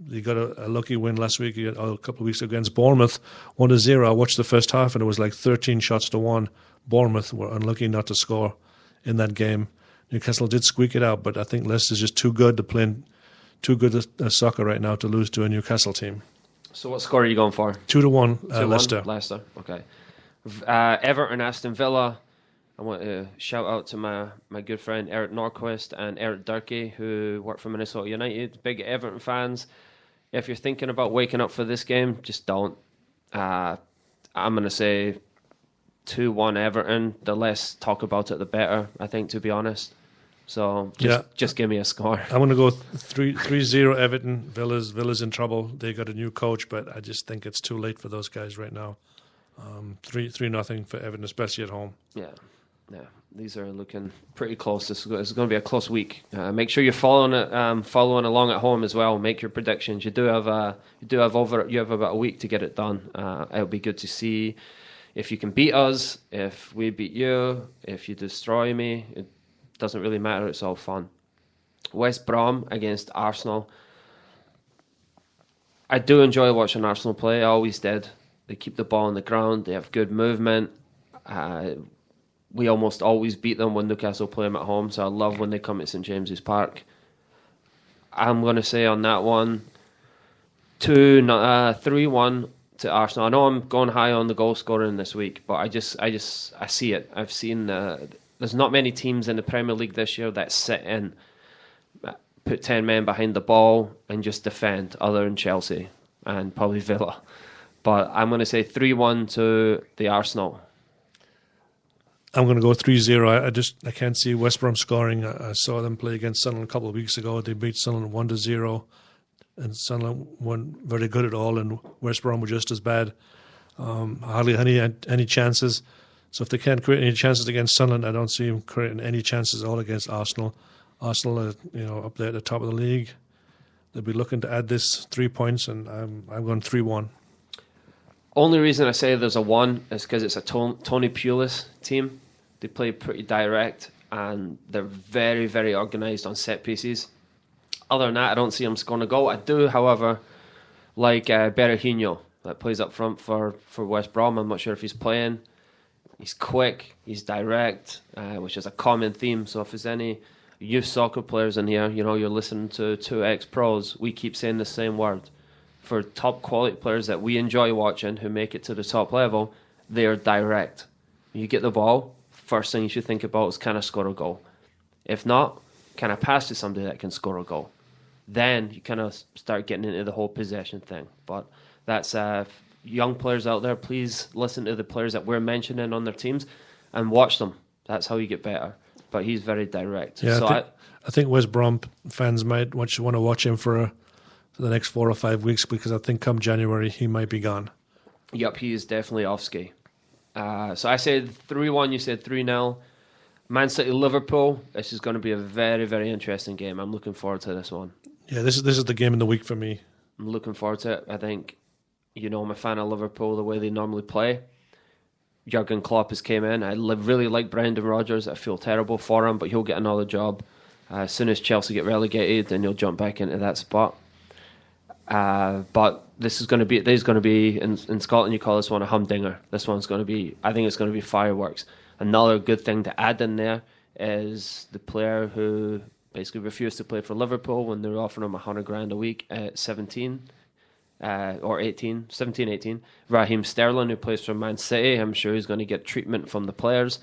They got a lucky win last week, a couple of weeks ago against Bournemouth, 1-0. I watched the first half and it was like 13 shots to 1. Bournemouth were unlucky not to score in that game. Newcastle did squeak it out, but I think Leicester's just too good to play too good soccer right now to lose to a Newcastle team. So what score are you going for? 2-1 Leicester. Leicester, okay. Everton, Aston Villa. I want to shout out to my good friend Eric Norquist and Eric Durkee, who work for Minnesota United, big Everton fans. If you're thinking about waking up for this game, just don't. I'm going to say 2-1 Everton. The less talk about it, the better, I think, to be honest. So just give me a score. I'm going to go 3-0 Everton. Villa's in trouble. They got a new coach, but I just think it's too late for those guys right now. 3-0 for Everton, especially at home. Yeah. These are looking pretty close. This is going to be a close week. Make sure you're following along at home as well. Make your predictions. You have about a week to get it done. It'll be good to see if you can beat us, if we beat you, if you destroy me. It doesn't really matter. It's all fun. West Brom against Arsenal. I do enjoy watching Arsenal play. I always did. They keep the ball on the ground. They have good movement. We almost always beat them when Newcastle play them at home, so I love when they come to St James's Park. I'm going to say on that one, 3-1 to Arsenal. I know I'm going high on the goal scoring this week, but I see it. I've seen there's not many teams in the Premier League this year that sit in, put 10 men behind the ball and just defend, other than Chelsea and probably Villa. But I'm going to say 3-1 to the Arsenal. I'm going to go 3-0. I can't see West Brom scoring. I saw them play against Sunderland a couple of weeks ago. They beat Sunderland 1-0, and Sunderland weren't very good at all, and West Brom were just as bad. Hardly any chances. So if they can't create any chances against Sunderland, I don't see them creating any chances at all against Arsenal. Arsenal are up there at the top of the league. They'll be looking to add this 3 points, and I'm going 3-1. Only reason I say there's a 1 is because it's a Tony Pulis team. They play pretty direct and they're very, very organised on set pieces. Other than that, I don't see them scoring a goal. I do, however, like Berahino that plays up front for West Brom. I'm not sure if he's playing. He's quick, he's direct, which is a common theme. So if there's any youth soccer players in here, you're listening to 2 ex-pros, we keep saying the same word. For top quality players that we enjoy watching who make it to the top level, they are direct. You get the ball, first thing you should think about is, can I score a goal? If not, can I pass to somebody that can score a goal? then you kind of start getting into the whole possession thing. But that's young players out there. Please listen to the players that we're mentioning on their teams and watch them. That's how you get better. But he's very direct. Yeah, so I think West Brom fans might want to watch him for the next 4 or 5 weeks, because I think come January he might be gone. Yep, he is definitely off ski. So I said 3-1, you said 3-0. Man City Liverpool. This is going to be a very, very interesting game. I'm looking forward to this one. Yeah, this is the game of the week for me. I'm looking forward to it. I think, I'm a fan of Liverpool, the way they normally play. Jurgen Klopp has came in. I really like Brendan Rodgers. I feel terrible for him, but he'll get another job. As soon as Chelsea get relegated, then he'll jump back into that spot. But this is going to be in Scotland, you call this one a humdinger. This one's going to be, I think it's going to be fireworks. Another good thing to add in there is the player who basically refused to play for Liverpool when they were offering him $100,000 a week at 17 or 18, 17, 18. Raheem Sterling, who plays for Man City. I'm sure he's going to get treatment from the players.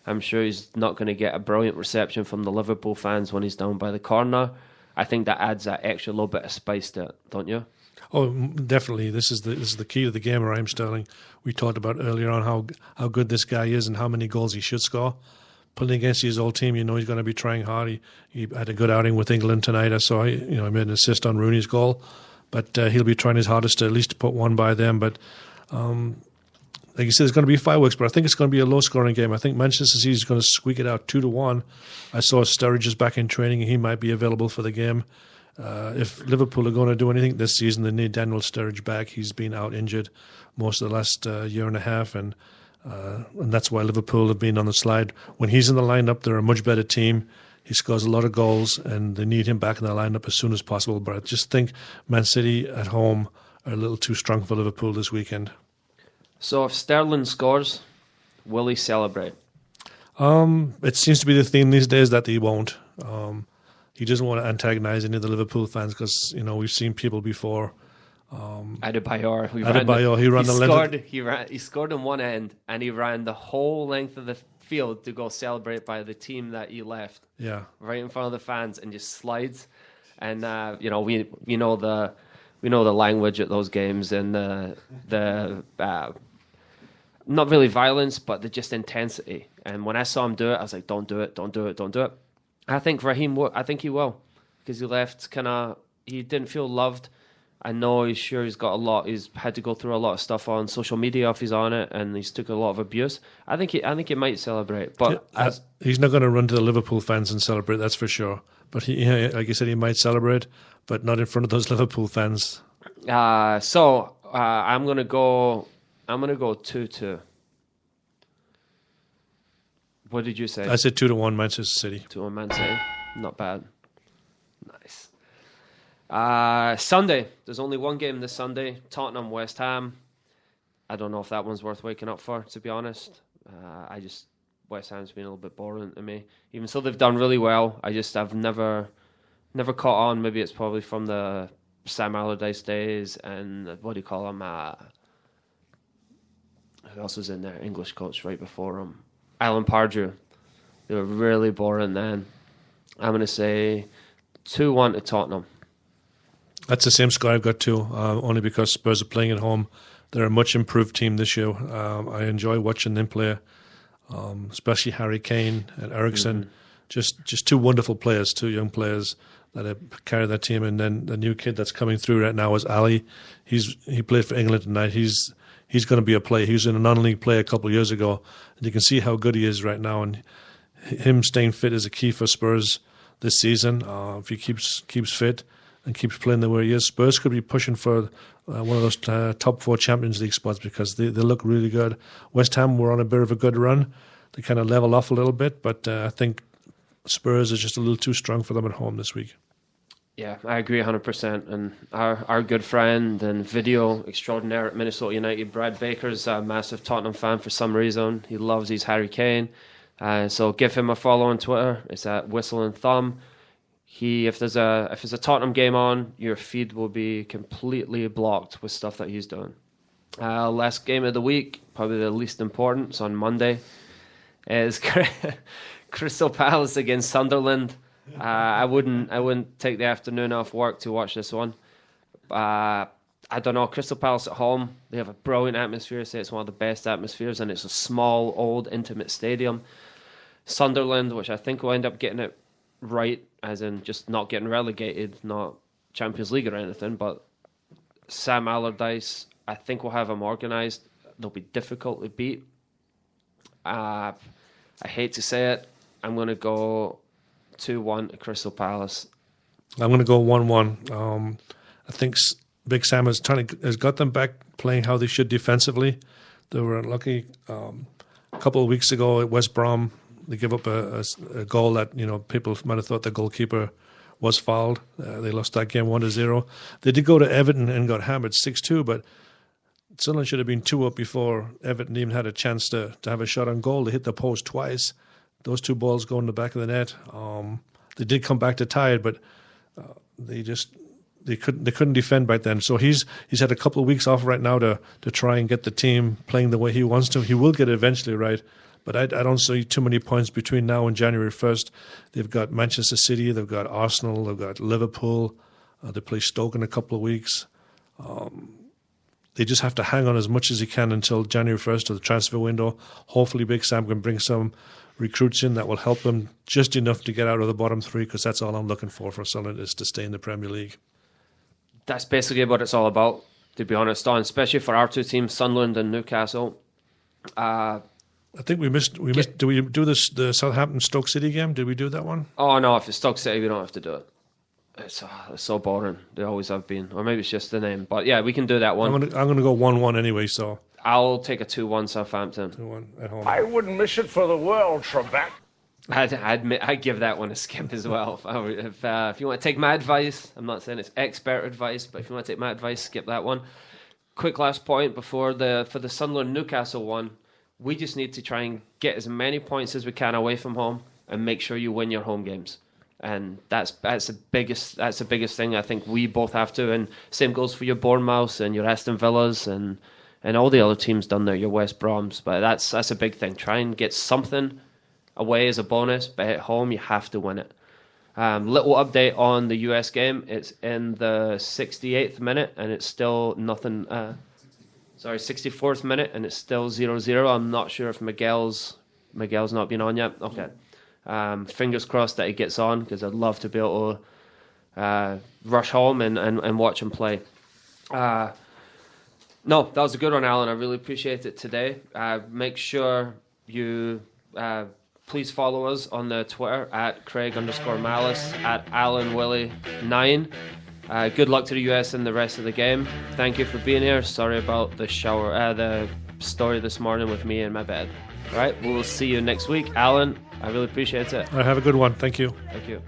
I'm sure he's not going to get a brilliant reception from the Liverpool fans when he's down by the corner. I think that adds that extra little bit of spice to it, don't you? Oh, definitely. This is the key to the game, Raheem Sterling. We talked about earlier on how good this guy is and how many goals he should score. Playing against his old team, he's going to be trying hard. He had a good outing with England tonight. I saw he made an assist on Rooney's goal, but he'll be trying his hardest to at least put one by them. But like you said, it's going to be fireworks, but I think it's going to be a low-scoring game. I think Manchester City is going to squeak it out 2-1. I saw Sturridge is back in training, and he might be available for the game. If Liverpool are going to do anything this season, they need Daniel Sturridge back. He's been out injured most of the last year and a half, and that's why Liverpool have been on the slide. When he's in the lineup, they're a much better team. He scores a lot of goals, and they need him back in the lineup as soon as possible. But I just think Man City at home are a little too strong for Liverpool this weekend. So if Sterling scores, will he celebrate? It seems to be the theme these days that he won't. He doesn't want to antagonize any of the Liverpool fans because we've seen people before. Adebayor, he scored on one end and he ran the whole length of the field to go celebrate by the team that he left. Yeah, right in front of the fans and just slides. And we know the language at those games and the not really violence, but the just intensity. And when I saw him do it, I was like, don't do it, don't do it, don't do it. I think Raheem he will, because he left he didn't feel loved. I know he's got a lot. He's had to go through a lot of stuff on social media if he's on it, and he's took a lot of abuse. I think he might celebrate, but he's not going to run to the Liverpool fans and celebrate. That's for sure. But like you said, he might celebrate, but not in front of those Liverpool fans. So I'm gonna go 2-2. What did you say? I said 2-1 Manchester City. 2-1 Man City. Not bad. Nice. Sunday. There's only one game this Sunday. Tottenham, West Ham. I don't know if that one's worth waking up for, to be honest. West Ham's been a little bit boring to me. Even so, they've done really well. I've never caught on. Maybe it's probably from the Sam Allardyce days and what do you call him? Who else was in there? English coach right before him. Alan Pardew. They were really boring then. I'm going to say 2-1 to Tottenham. That's the same score I've got too, only because Spurs are playing at home. They're a much improved team this year. I enjoy watching them play, especially Harry Kane and Eriksen. Mm-hmm. Just two wonderful players, two young players that carry that team. And then the new kid that's coming through right now is Ali. He played for England tonight. He's going to be a player. He was in a non-league play a couple of years ago, and you can see how good he is right now. And him staying fit is a key for Spurs this season. If he keeps fit and keeps playing the way he is, Spurs could be pushing for one of those top 4 Champions League spots because they look really good. West Ham were on a bit of a good run. They kind of level off a little bit, but I think Spurs is just a little too strong for them at home this week. Yeah, I agree 100%. And our good friend and video extraordinaire at Minnesota United, Brad Baker's a massive Tottenham fan for some reason. He loves his Harry Kane. So give him a follow on Twitter. It's at Whistle and Thumb. If there's a Tottenham game on, your feed will be completely blocked with stuff that he's doing. Last game of the week, probably the least important, it's on Monday, is Crystal Palace against Sunderland. I wouldn't take the afternoon off work to watch this one. I don't know. Crystal Palace at home, they have a brilliant atmosphere. Say it's one of the best atmospheres, and it's a small, old, intimate stadium. Sunderland, which I think will end up getting it right, as in just not getting relegated, not Champions League or anything, but Sam Allardyce, I think will have them organised. They'll be difficult to beat. I hate to say it, I'm going to go 2-1 to Crystal Palace. I'm going to go 1-1. I think Big Sam has got them back playing how they should defensively. They were unlucky a couple of weeks ago at West Brom. They gave up a goal that people might have thought the goalkeeper was fouled. They lost that game 1-0. They did go to Everton and got hammered 6-2, but Sunderland should have been 2 up before Everton even had a chance to have a shot on goal. They hit the post twice. Those 2 balls go in the back of the net. They did come back to tie it, but they couldn't defend back then. So he's had a couple of weeks off right now to try and get the team playing the way he wants to. He will get it eventually right, but I don't see too many points between now and January 1st. They've got Manchester City, they've got Arsenal, they've got Liverpool. They play Stoke in a couple of weeks. They just have to hang on as much as he can until January 1st of the transfer window. Hopefully Big Sam can bring some recruits in that will help them just enough to get out of the bottom 3, because that's all I'm looking for Sunderland, is to stay in the Premier League. That's basically what it's all about, to be honest, Don, especially for our 2 teams, Sunderland and Newcastle. I think we missed. Did we do the Southampton Stoke City game? Did we do that one? Oh no, if it's Stoke City, we don't have to do it. It's so boring. They always have been, or maybe it's just the name. But yeah, we can do that one. I'm gonna go 1-1 anyway. So I'll take a 2-1 Southampton. 2-1 at home. I wouldn't miss it for the world, Trebek. I'd give that one a skip as well. If you want to take my advice, I'm not saying it's expert advice, but if you want to take my advice, skip that one. Quick last point for the Sunderland Newcastle one. We just need to try and get as many points as we can away from home, and make sure you win your home games. And that's the biggest thing I think we both have to. And same goes for your Bournemouth and your Aston Villas and all the other teams down there, your West Broms. But that's a big thing. Try and get something away as a bonus, but at home you have to win it. Little update on the US game. It's in the 68th minute and it's still nothing. 64th minute and it's still 0-0. I'm not sure if Miguel's not been on yet. Okay. Fingers crossed that he gets on, because I'd love to be able to rush home and watch him play. No, that was a good one, Alan. I really appreciate it today. Make sure you please follow us on the Twitter at Craig_Malice, at AlanWillie9. Good luck to the US in the rest of the game. Thank you for being here. Sorry about the story this morning with me in my bed. All right, we'll see you next week. Alan, I really appreciate it. Have a good one. Thank you. Thank you.